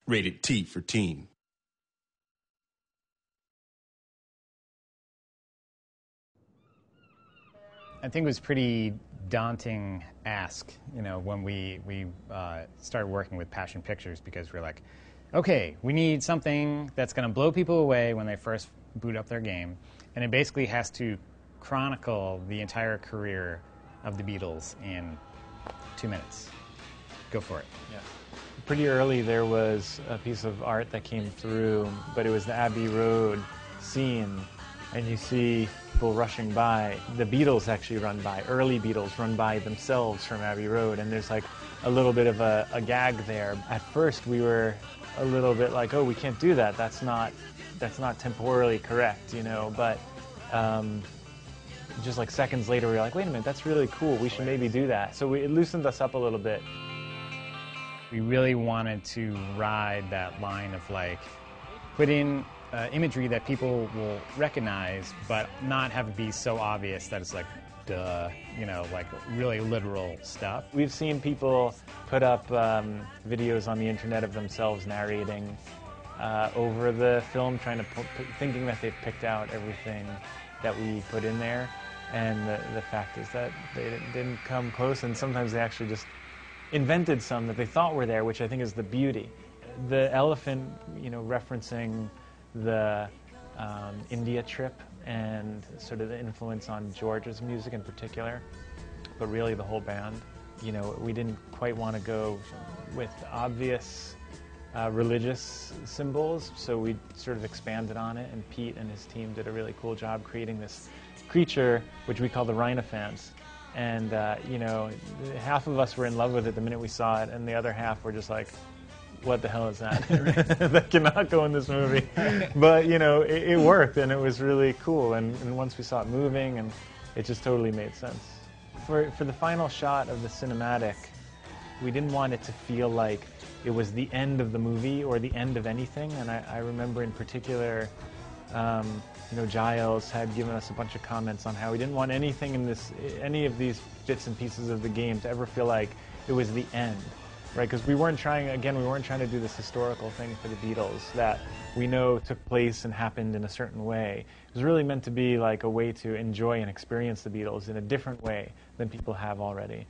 Rated T for teen. I think it was pretty daunting ask, when we started working with Passion Pictures, because we're like, okay, we need something that's going to blow people away when they first boot up their game, and it basically has to chronicle the entire career of the Beatles in 2 minutes. Go for it. Yeah. Pretty early there was a piece of art that came through, but it was the Abbey Road scene, and you see people rushing by. The Beatles actually run by, early Beatles run by themselves from Abbey Road, and there's like a little bit of a gag there. At first we were a little bit like, oh, we can't do that, that's not temporally correct, but just like seconds later we were like, wait a minute, that's really cool, we should maybe do that. So it loosened us up a little bit. We really wanted to ride that line of like, put in imagery that people will recognize, but not have it be so obvious that it's like, duh, like really literal stuff. We've seen people put up videos on the internet of themselves narrating over the film, thinking that they've picked out everything that we put in there, and the fact is that they didn't come close, and sometimes they actually just invented some that they thought were there, which I think is the beauty. The elephant, referencing the India trip and sort of the influence on George's music in particular, but really the whole band. We didn't quite want to go with obvious religious symbols, so we sort of expanded on it, and Pete and his team did a really cool job creating this creature, which we call the rhinophants. And, half of us were in love with it the minute we saw it, and the other half were just like, what the hell is that? That cannot go in this movie. But, it worked, and it was really cool. And once we saw it moving, and it just totally made sense. For the final shot of the cinematic, we didn't want it to feel like it was the end of the movie or the end of anything. And I remember in particular, Giles had given us a bunch of comments on how he didn't want anything in any of these bits and pieces of the game to ever feel like it was the end, right? Because we weren't trying to do this historical thing for the Beatles that we know took place and happened in a certain way. It was really meant to be like a way to enjoy and experience the Beatles in a different way than people have already.